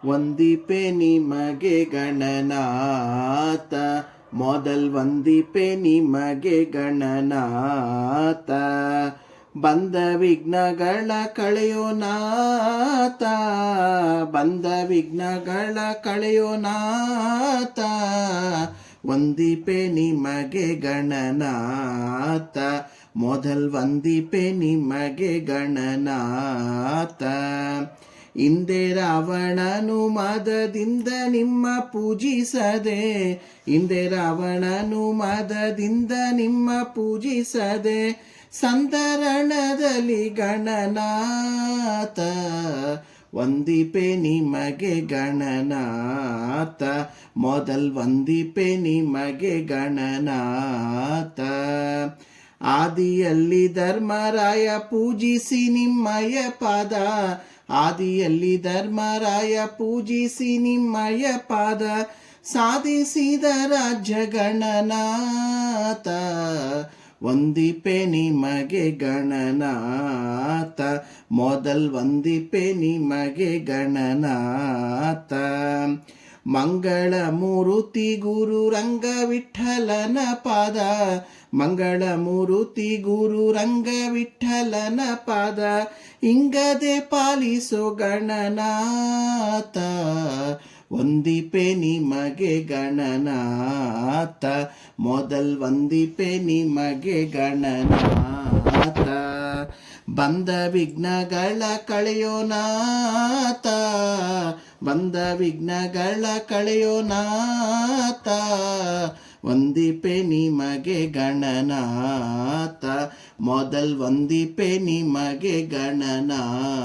ವಂದಿಪೆ ನಿಮಗೆ ಗಣನಾಥ, ಮೊದಲ್ ವಂದಿಪೆ ನಿಮಗೆ ಗಣನಾಥ. ಬಂದ ವಿಘ್ನಗಳ ಕಳೆಯೋ ನಾಥ, ಬಂದ ವಿಘ್ನಗಳ ಕಳೆಯೋ ನಾಥ. ವಂದಿಪೆ ನಿಮಗೆ ಗಣನಾಥ, ಮೊದಲ್ ವಂದಿಪೆ ನಿಮಗೆ ಗಣನಾಥ. ಹಿಂದೆ ರಾವಣನು ಮದದಿಂದ ನಿಮ್ಮ ಪೂಜಿಸದೆ, ಹಿಂದೆ ರಾವಣನು ಮದದಿಂದ ನಿಮ್ಮ ಪೂಜಿಸದೆ, ಸಂತರಣದಲ್ಲಿ ಗಣನಾಥ. ವಂದಿಪೆ ನಿಮಗೆ ಗಣನಾಥ, ಮೊದಲ್ ವಂದಿಪೆ ನಿಮಗೆ ಗಣನಾಥ. ಆದಿಯಲ್ಲಿ ಧರ್ಮರಾಯ ಪೂಜಿಸಿ ನಿಮ್ಮಯ ಪಾದ, ಆದಿಯಲ್ಲಿ ಧರ್ಮರಾಯ ಪೂಜಿಸಿ ನಿಮ್ಮಯ ಪಾದ, ಸಾಧಿಸಿದ ರಾಜ್ಯ ಗಣನಾಥ. ವಂದಿಪೆ ನಿಮಗೆ ಗಣನಾಥ, ಮೊದಲ್ ವಂದಿಪೆ ನಿಮಗೆ ಗಣನಾಥ. ಮಂಗಳ ಮೂರುತಿ ಗುರು ರಂಗ ವಿಠಲನ ಪಾದ, ಮಂಗಳ ಮೂರುತಿ ಗುರು ರಂಗ ವಿಠಲನ ಪಾದ, ಇಂಗದೆ ಪಾಲಿಸೋ ಗಣನಾಥ. ವಂದಿಪೆ ನಿಮಗೆ ಗಣನಾಥ, ಮೊದಲ್ ವಂದಿಪೆ ನಿಮಗೆ ಗಣನಾಥ. ಬಂದ ವಿಘ್ನಗಳ ಕಳೆಯೋ ನಾಥ, ಬಂದ ವಿಘ್ನಗಳ ಕಳೆಯೋ ನಾಥ. ವಂದಿಪೆ ನಿಮಗೆ ಗಣನಾಥ, ಮೊದಲ್ ವಂದಿಪೆ ನಿಮಗೆ ಗಣನಾಥ.